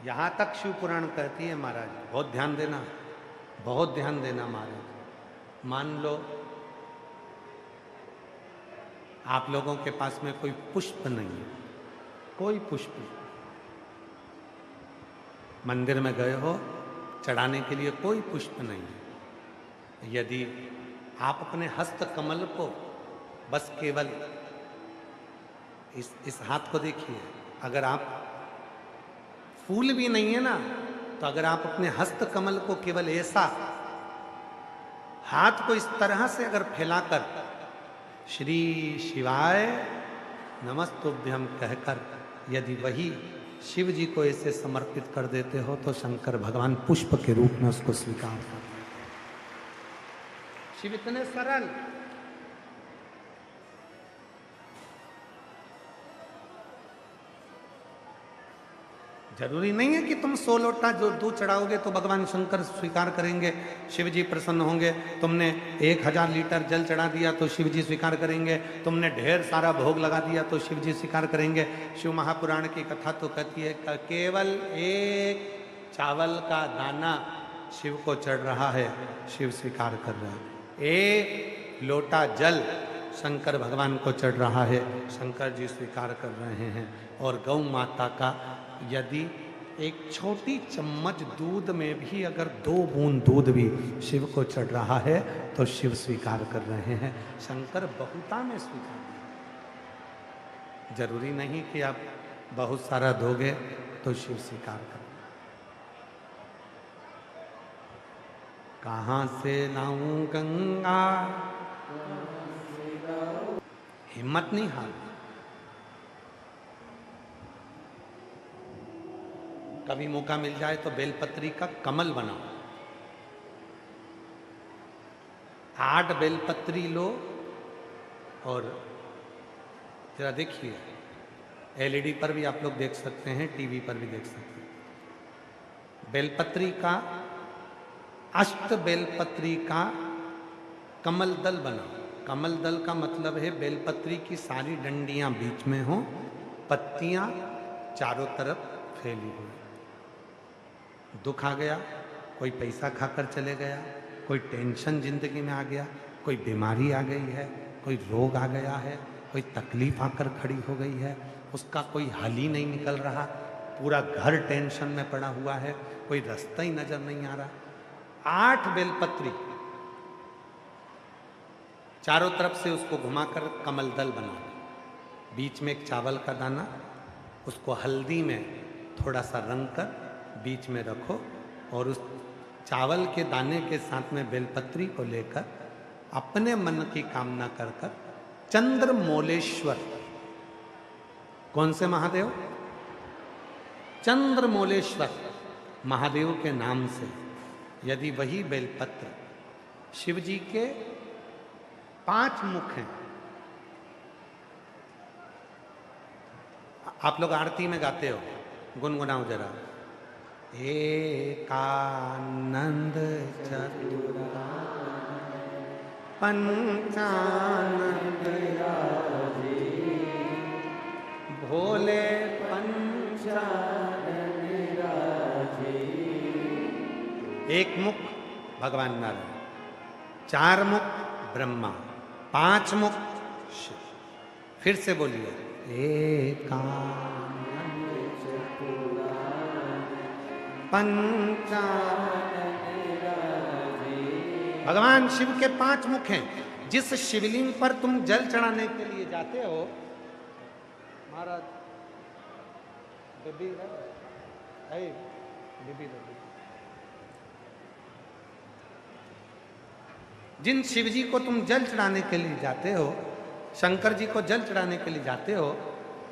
यहां तक शिव पुराण कहती है महाराज, बहुत ध्यान देना, बहुत ध्यान देना महाराज। मान लो आप लोगों के पास में कोई पुष्प नहीं है, कोई पुष्प, मंदिर में गए हो, चढ़ाने के लिए कोई पुष्प नहीं है। यदि आप अपने हस्त कमल को बस केवल इस हाथ को देखिए, अगर आप फूल भी नहीं है ना, तो अगर आप अपने हस्त कमल को केवल ऐसा हाथ को इस तरह से अगर फैलाकर श्री शिवाय नमस्तुभ्यम कहकर यदि वही शिव जी को ऐसे समर्पित कर देते हो, तो शंकर भगवान पुष्प के रूप में उसको स्वीकार करते हैं। शिव इतने सरल, जरूरी नहीं है कि तुम 100 लोटा जो दूध चढ़ाओगे तो भगवान शंकर स्वीकार करेंगे, शिव जी प्रसन्न होंगे। तुमने 1000 लीटर जल चढ़ा दिया तो शिव जी स्वीकार करेंगे, तुमने ढेर सारा भोग लगा दिया तो शिव जी स्वीकार करेंगे। शिव महापुराण की कथा तो कहती है केवल एक चावल का दाना शिव को चढ़ रहा है, शिव स्वीकार कर रहे हैं। एक लोटा जल शंकर भगवान को चढ़ रहा है, शंकर जी स्वीकार कर रहे हैं। और गौ माता का यदि एक छोटी चम्मच दूध में भी अगर 2 बूंद दूध भी शिव को चढ़ रहा है तो शिव स्वीकार कर रहे हैं। शंकर बहुता में स्वीकार, जरूरी नहीं कि आप बहुत सारा दोगे तो शिव स्वीकार कर। कहां से लाऊं गंगा, हिम्मत नहीं हार। कभी मौका मिल जाए तो बेलपत्री का कमल बनाओ, 8 बेलपत्री लो और जरा देखिए, एलईडी पर भी आप लोग देख सकते हैं, टीवी पर भी देख सकते हैं। बेलपत्री का 8 बेलपत्री का कमल दल बनाओ। कमल दल का मतलब है बेलपत्री की सारी डंडियां बीच में हो, पत्तियां चारों तरफ फैली हुई। दुख आ गया, कोई पैसा खाकर चले गया, कोई टेंशन जिंदगी में आ गया, कोई बीमारी आ गई है, कोई रोग आ गया है, कोई तकलीफ आकर खड़ी हो गई है, उसका कोई हल ही नहीं निकल रहा, पूरा घर टेंशन में पड़ा हुआ है, कोई रास्ता ही नजर नहीं आ रहा। 8 बेलपत्री चारों तरफ से उसको घुमाकर कमल दल बना दो। बीच में एक चावल का दाना, उसको हल्दी में थोड़ा सा रंग कर बीच में रखो और उस चावल के दाने के साथ में बेलपत्री को लेकर अपने मन की कामना कर कर चंद्रमौलेश्वर, कौन से महादेव? चंद्रमौलेश्वर महादेव के नाम से यदि वही बेलपत्र, शिव जी के 5 मुख हैं। आप लोग आरती में गाते हो, गुनगुनाओ जरा। एकानंद चतुरानन पंचानंद भोले पंचानन राजे। एक मुख भगवान नारायण, 4 मुख ब्रह्मा, 5 मुख शिव। फिर से बोलिए, एकानंद चतुरानन पंचानन राजे। भगवान शिव के 5 मुख हैं। जिस शिवलिंग पर तुम जल चढ़ाने के लिए जाते हो, महाराज बेबी जिन शिव जी को तुम जल चढ़ाने के लिए जाते हो, शंकर जी को जल चढ़ाने के लिए जाते हो,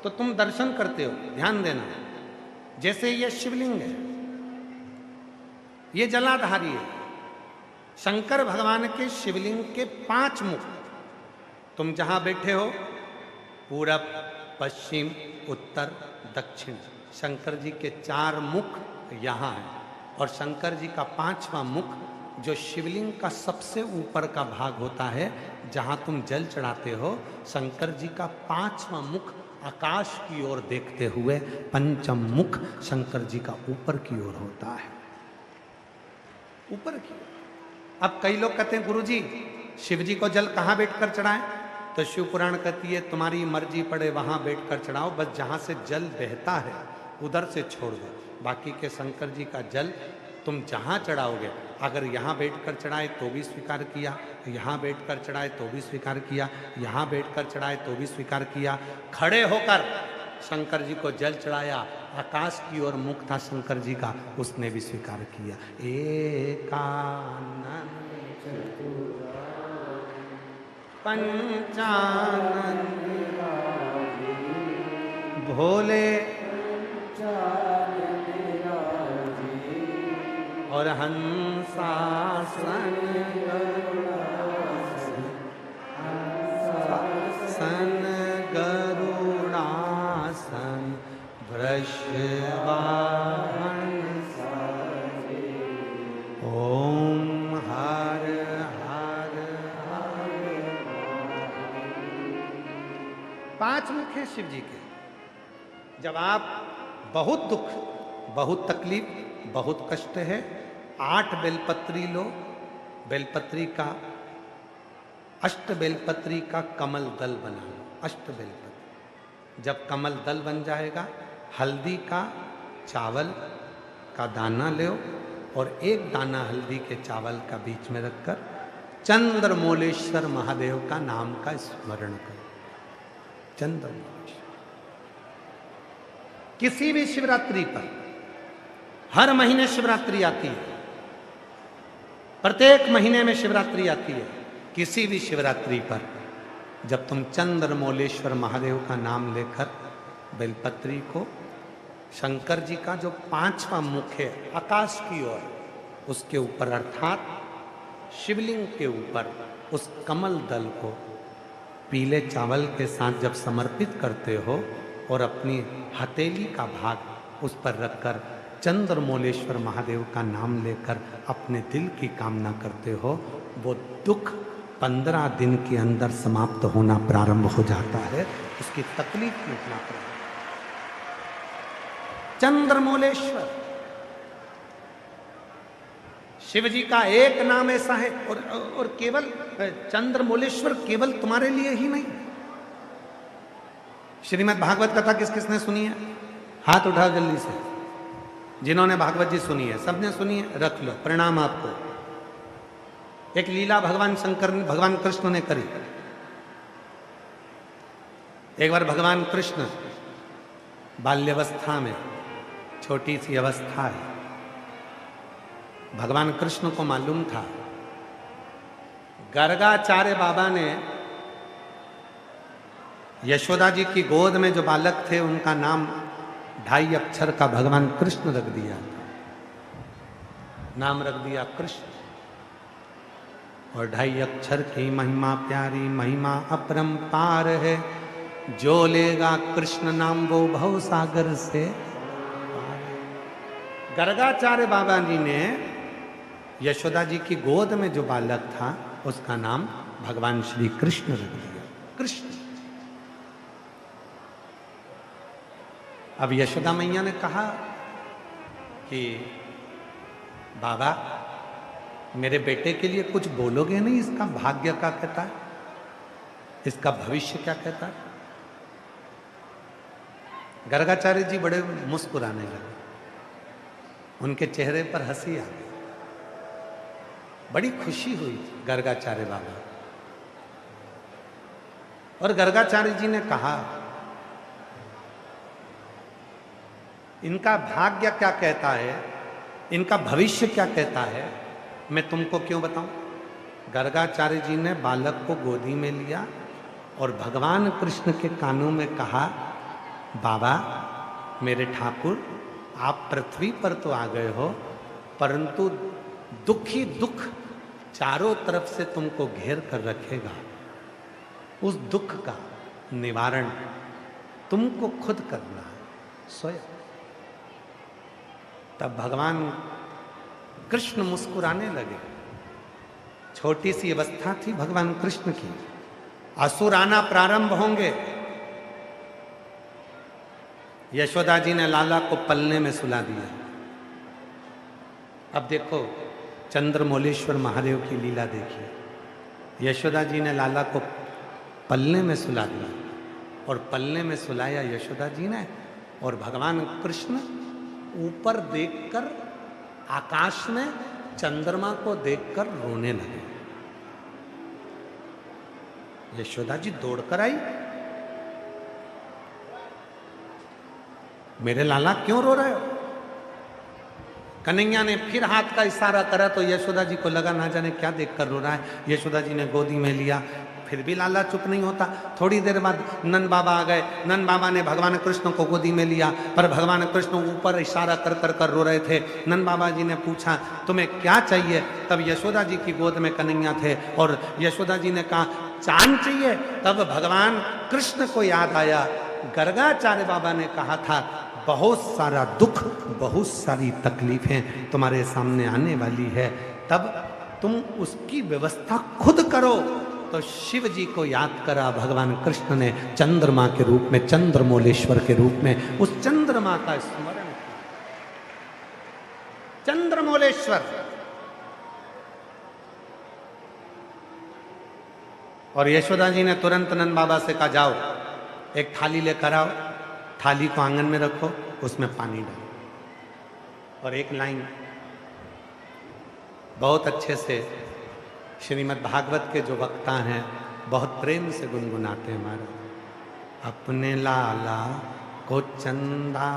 तो तुम दर्शन करते हो। ध्यान देना, जैसे ये शिवलिंग है, ये जलाधारी है। शंकर भगवान के शिवलिंग के 5 मुख, तुम जहां बैठे हो, पूरब, पश्चिम, उत्तर, दक्षिण, शंकर जी के 4 मुख यहाँ हैं। और शंकर जी का 5वां मुख जो शिवलिंग का सबसे ऊपर का भाग होता है, जहाँ तुम जल चढ़ाते हो, शंकर जी का 5वां मुख आकाश की ओर देखते हुए पंचम मुख शंकर जी का ऊपर की ओर होता है, ऊपर की ओर। अब कई लोग कहते हैं गुरुजी शिव जी को जल कहाँ बैठकर चढ़ाएं? तो शिव पुराण कहती है तुम्हारी मर्जी पड़े वहां बैठकर चढ़ाओ, बस जहां से जल बहता है उधर से छोड़ दो। बाकी के शंकर जी का जल तुम जहां चढ़ाओगे, अगर यहाँ बैठकर चढ़ाए तो भी स्वीकार किया, यहाँ बैठकर चढ़ाए तो भी स्वीकार किया, यहाँ बैठकर चढ़ाए तो भी स्वीकार किया। खड़े होकर शंकर जी को जल चढ़ाया, आकाश की ओर मुख था शंकर जी का, उसने भी स्वीकार किया। एकानन पंचानन भोले और हंसासन गरुड़ासन वृषवाहन ओम हर हर हर। पांच मुख हैं शिव जी के। जब आप बहुत दुख, बहुत तकलीफ, बहुत कष्ट है, 8 बेलपत्री लो, बेलपत्री का अष्ट बेलपत्री का कमल दल बना लो, अष्ट बेलपत्री। जब कमल दल बन जाएगा, हल्दी का चावल का दाना लो और एक दाना हल्दी के चावल का बीच में रखकर चंद्रमौलेश्वर महादेव का नाम का स्मरण करो। चंद्रमौलेश्वर किसी भी शिवरात्रि पर, हर महीने शिवरात्रि आती है, प्रत्येक महीने में शिवरात्रि आती है, किसी भी शिवरात्रि पर जब तुम चंद्रमौलेश्वर महादेव का नाम लेकर बेलपत्री को शंकर जी का जो 5वां मुख है आकाश की ओर, उसके ऊपर अर्थात शिवलिंग के ऊपर उस कमल दल को पीले चावल के साथ जब समर्पित करते हो और अपनी हथेली का भाग उस पर रखकर चंद्रमौलेश्वर महादेव का नाम लेकर अपने दिल की कामना करते हो, वो दुख 15 दिन के अंदर समाप्त होना प्रारंभ हो जाता है, उसकी तकलीफ मिटना प्रारंभ। चंद्रमौलेश्वर शिव जी का एक नाम ऐसा है, और केवल चंद्रमौलेश्वर केवल तुम्हारे लिए ही नहीं। श्रीमद् भागवत कथा किस किसने सुनी है? हाथ उठाओ जल्दी से। जिन्होंने भागवत जी सुनी है, सबने सुनी है, रख लो, प्रणाम आपको। एक लीला भगवान शंकर ने, भगवान कृष्ण ने करी। एक बार भगवान कृष्ण बाल्यावस्था में, छोटी सी अवस्था है, भगवान कृष्ण को मालूम था गर्गाचार्य बाबा ने यशोदा जी की गोद में जो बालक थे उनका नाम 2.5 अक्षर का भगवान कृष्ण रख दिया, नाम रख दिया कृष्ण। और 2.5 अक्षर की महिमा प्यारी, महिमा अपरंपार है, जो लेगा कृष्ण नाम वो भव सागर से। गर्गाचार्य बाबा जी ने यशोदा जी की गोद में जो बालक था उसका नाम भगवान श्री कृष्ण रख दिया, कृष्ण। अब यशोदा मैया ने कहा कि बाबा मेरे बेटे के लिए कुछ बोलोगे नहीं? इसका भाग्य क्या कहता है, इसका भविष्य क्या कहता है? गर्गाचार्य जी बड़े मुस्कुराने लगे, उनके चेहरे पर हंसी आ गई, बड़ी खुशी हुई गर्गाचार्य बाबा। और गर्गाचार्य जी ने कहा इनका भाग्य क्या कहता है, इनका भविष्य क्या कहता है, मैं तुमको क्यों बताऊं? गर्गाचार्य जी ने बालक को गोदी में लिया और भगवान कृष्ण के कानों में कहा, बाबा मेरे ठाकुर, आप पृथ्वी पर तो आ गए हो, परंतु दुख ही दुख चारों तरफ से तुमको घेर कर रखेगा। उस दुख का निवारण तुमको खुद करना है, स्वयं। तब भगवान कृष्ण मुस्कुराने लगे। छोटी सी अवस्था थी भगवान कृष्ण की, असुर आना प्रारंभ होंगे, यशोदा जी ने लाला को पलने में सुला दिया। अब देखो चंद्रमौलेश्वर महादेव की लीला देखिए। यशोदा जी ने लाला को पलने में सुला दिया और पलने में सुलाया यशोदा जी ने, और भगवान कृष्ण ऊपर देखकर आकाश में चंद्रमा को देखकर रोने लगे। यशोदा जी दौड़कर आई, मेरे लाला क्यों रो रहे हो? कन्हैया ने फिर हाथ का इशारा करा तो यशोदा जी को लगा ना जाने क्या देखकर रो रहा है। यशोदा जी ने गोदी में लिया, फिर भी लाला चुप नहीं होता। थोड़ी देर बाद नंद बाबा आ गए। नंद बाबा ने भगवान कृष्ण को गोदी में लिया, पर भगवान कृष्ण ऊपर इशारा कर कर कर रो रहे थे। नंद बाबा जी ने पूछा तुम्हें क्या चाहिए? तब यशोदा जी की गोद में कन्हैया थे और यशोदा जी ने कहा चांद चाहिए। तब भगवान कृष्ण को याद आया, गर्गाचार्य बाबा ने कहा था बहुत सारा दुख, बहुत सारी तकलीफें तुम्हारे सामने आने वाली है, तब तुम उसकी व्यवस्था खुद करो। तो शिव जी को याद करा भगवान कृष्ण ने चंद्रमा के रूप में, चंद्रमौलेश्वर के रूप में उस चंद्रमा का स्मरण किया। चंद्रमौलेश्वर। और यशोदा जी ने तुरंत नंद बाबा से कहा जाओ एक थाली लेकर आओ, थाली को आंगन में रखो, उसमें पानी डालो। और एक लाइन बहुत अच्छे से श्रीमद् भागवत के जो वक्ता हैं बहुत प्रेम से गुनगुनाते हैं महाराज। अपने लाला को चंदा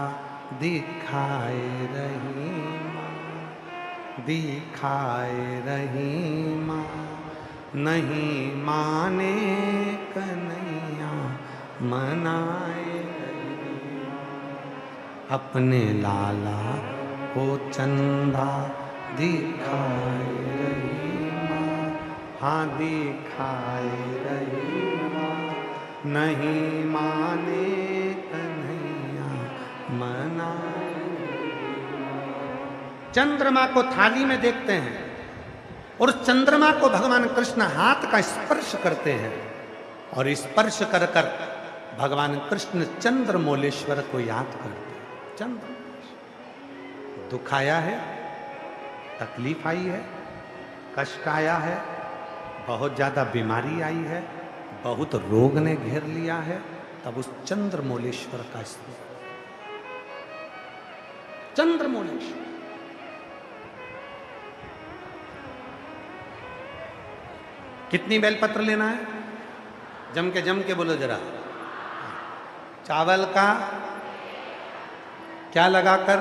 दिखाए रही माँ, दिखाए रही माँ, नहीं माने कन्हैया मनाए रही माँ। अपने लाला को चंदा दिखाए रही माँ, हाँ दिखाए रही माँ, नहीं माने कन्हैया मनाए रही माँ। चंद्रमा को थाली में देखते हैं और चंद्रमा को भगवान कृष्ण हाथ का स्पर्श करते हैं और स्पर्श कर कर भगवान कृष्ण चंद्रमौलेश्वर को याद करते हैं। चंद्रमौलेश्वर, दुख आया है, तकलीफ आई है, कष्ट आया है, बहुत ज्यादा बीमारी आई है, बहुत रोग ने घेर लिया है, तब उस चंद्रमौलेश्वर का स्मरण। चंद्रमौलेश्वर कितनी बेलपत्र लेना है? जम के बोलो जरा। चावल का क्या लगाकर?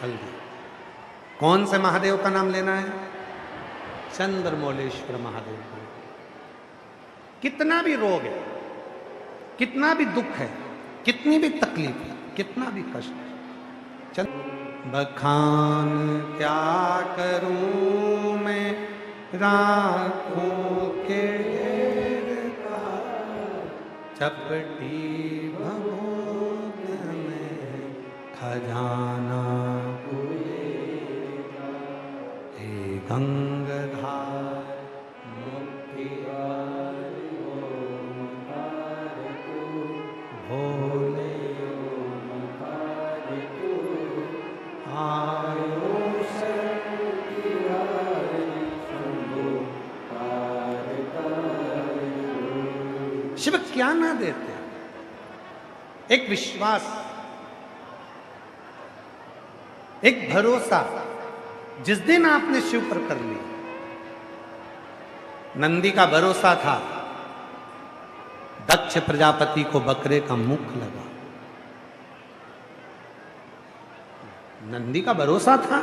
हल्दी। कौन से महादेव का नाम लेना है? चंद्रमौलेश्वर महादेव का। कितना भी रोग है, कितना भी दुख है, कितनी भी तकलीफ है, कितना भी कष्ट है, बखान क्या करूं मैं राखों के ढेर का, चपटी भभूत में खजाना हे गंगाधार मुक्तिदार ओंकार तू, भोले ओंकार तू, आयो शिव क्या ना देते? एक विश्वास, एक भरोसा जिस दिन आपने शिव पर कर लिया। नंदी का भरोसा था, दक्ष प्रजापति को बकरे का मुख लगा। नंदी का भरोसा था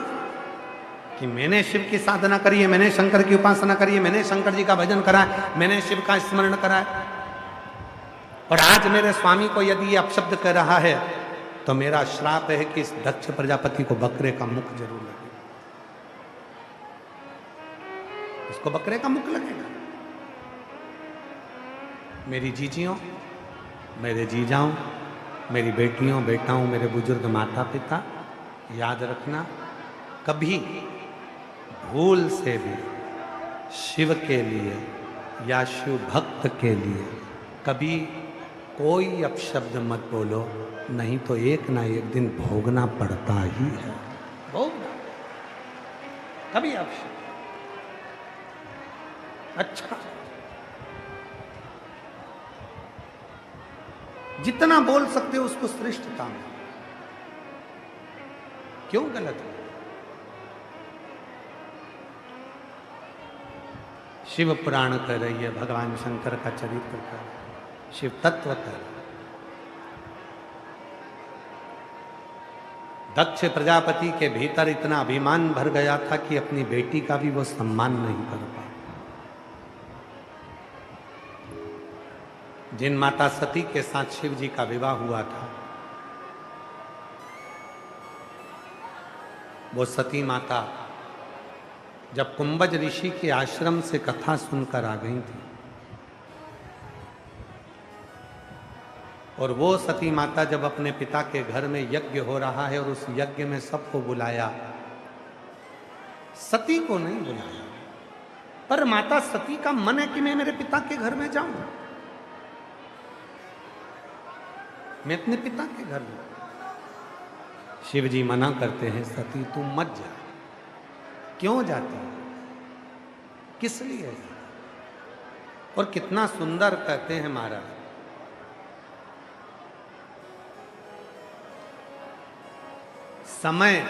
कि मैंने शिव की साधना करी है, मैंने शंकर की उपासना करी है, मैंने शंकर जी का भजन करा है, मैंने शिव का स्मरण करा है, और आज मेरे स्वामी को यदि ये अपशब्द कर रहा है तो मेरा श्राप है कि इस दक्ष प्रजापति को बकरे का मुख जरूर लगेगा, इसको बकरे का मुख लगेगा। मेरी जीजियों, मेरे जीजाओं, मेरी बेटियों, बेटाओं, मेरे बुजुर्ग माता पिता, याद रखना कभी भूल से भी शिव के लिए या शिव भक्त के लिए कभी कोई अपशब्द मत बोलो, नहीं तो एक ना एक दिन भोगना पड़ता ही है। भोगना कभी अपशब्द। अच्छा, जितना बोल सकते हो उसको श्रेष्ठ काम, क्यों गलत है? शिव पुराण कह रही है, भगवान शंकर का चरित्र कर, शिव तत्व कर। दक्ष प्रजापति के भीतर इतना अभिमान भर गया था कि अपनी बेटी का भी वो सम्मान नहीं कर पाया। जिन माता सती के साथ शिव जी का विवाह हुआ था, वो सती माता जब कुंभज ऋषि के आश्रम से कथा सुनकर आ गई थी, और वो सती माता जब अपने पिता के घर में यज्ञ हो रहा है और उस यज्ञ में सबको बुलाया, सती को नहीं बुलाया, पर माता सती का मन है कि मैं मेरे पिता के घर में जाऊं, मैं अपने पिता के घर में। शिव जी मना करते हैं, सती तू मत जा। क्यों जाती है, किस लिए? और कितना सुंदर कहते हैं महाराज, समय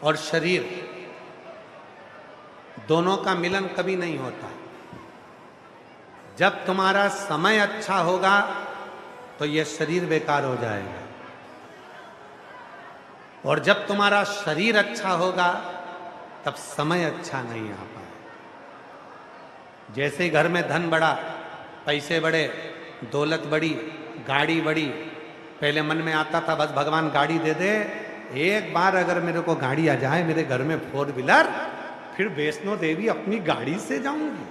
और शरीर दोनों का मिलन कभी नहीं होता। जब तुम्हारा समय अच्छा होगा तो यह शरीर बेकार हो जाएगा, और जब तुम्हारा शरीर अच्छा होगा तब समय अच्छा नहीं आ पाए। जैसे घर में धन बढ़ा, पैसे बढ़े, दौलत बढ़ी, गाड़ी बढ़ी, पहले मन में आता था बस भगवान गाड़ी दे दे, एक बार अगर मेरे को गाड़ी आ जाए मेरे घर में 4 व्हीलर, फिर वैष्णो देवी अपनी गाड़ी से जाऊंगी,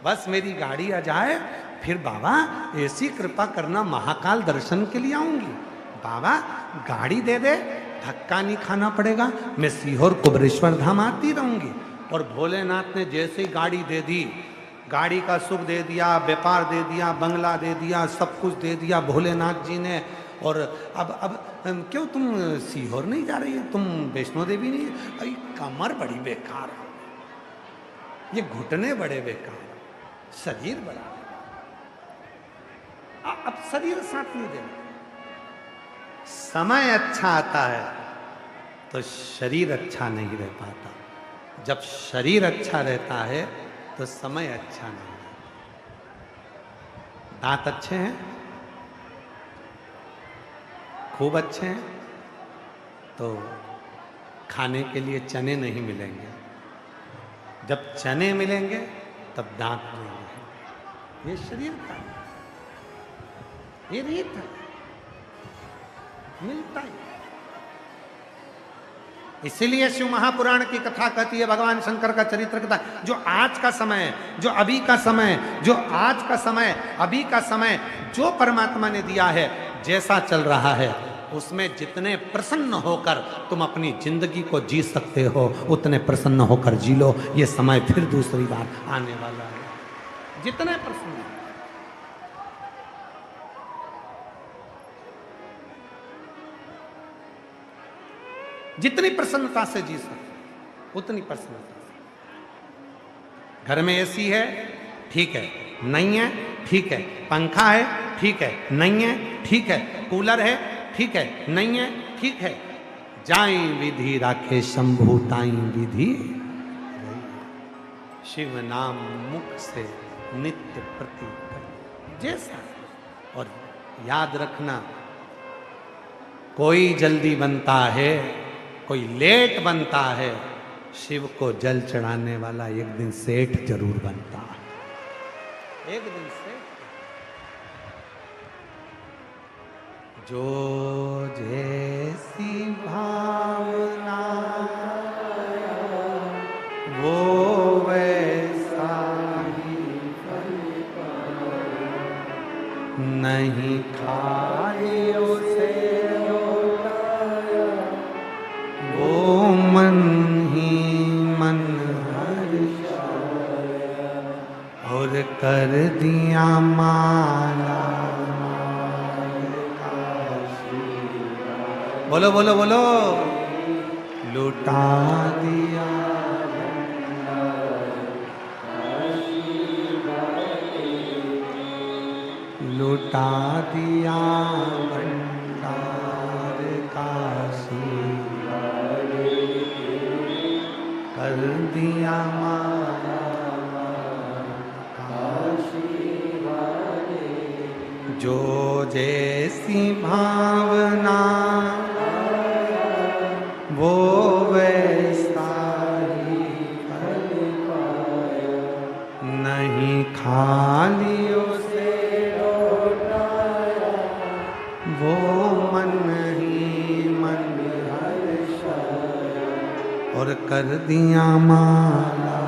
बस मेरी गाड़ी आ जाए, फिर बाबा ऐसी कृपा करना महाकाल दर्शन के लिए आऊंगी, बाबा गाड़ी दे दे, धक्का नहीं खाना पड़ेगा, मैं सीहोर कुबरेश्वर धाम आती रहूंगी। और भोलेनाथ ने जैसे ही गाड़ी दे दी, गाड़ी का सुख दे दिया, व्यापार दे दिया, बंगला दे दिया, सब कुछ दे दिया भोलेनाथ जी ने। और अब क्यों तुम सीहोर नहीं जा रही है, तुम वैष्णो देवी नहीं? अरे कमर बड़ी बेकार है, ये घुटने बड़े बेकार, शरीर बड़ा, अब शरीर साथ नहीं देना। समय अच्छा आता है तो शरीर अच्छा नहीं रह पाता, जब शरीर अच्छा रहता है तो समय अच्छा नहीं रहता। दांत अच्छे हैं, खूब अच्छे हैं, तो खाने के लिए चने नहीं मिलेंगे, जब चने मिलेंगे तब दांत मिलेंगे। ये शरीर का, ये रीत है, मिलता है। इसीलिए शिव महापुराण की कथा कहती है, भगवान शंकर का चरित्र कथा, जो आज का समय, जो अभी का समय, जो आज का समय, अभी का समय जो परमात्मा ने दिया है, जैसा चल रहा है, उसमें जितने प्रसन्न होकर तुम अपनी जिंदगी को जी सकते हो, उतने प्रसन्न होकर जी लो। ये समय फिर दूसरी बार आने वाला है। जितने प्रसन्न, जितनी प्रसन्नता से जी सकते उतनी प्रसन्नता से। घर में एसी है, ठीक है, नहीं है, ठीक है, पंखा है, ठीक है, नहीं है, ठीक है, कूलर है, ठीक है, नहीं है, ठीक है, जाई विधि राखे शंभु ताई विधि, शिव नाम मुख से नित्य प्रति जैसा। और याद रखना, कोई जल्दी बनता है, कोई लेट बनता है, शिव को जल चढ़ाने वाला एक दिन सेठ जरूर बनता है, एक दिन सेठ। जो जैसी भावना वो वैसा ही फल, नहीं खाए उसे वो मन ही मन हर्षाया, और कर दिया माला बोलो बोलो बोलो। लुटा दिया लुटा दिया भंडार काशी, कर दिया माला जो जैसी भावना वो वैसा ही फल पाया, नहीं खाली उसे लौटाया, वो मन ही मन हर्षाया, और कर दिया माला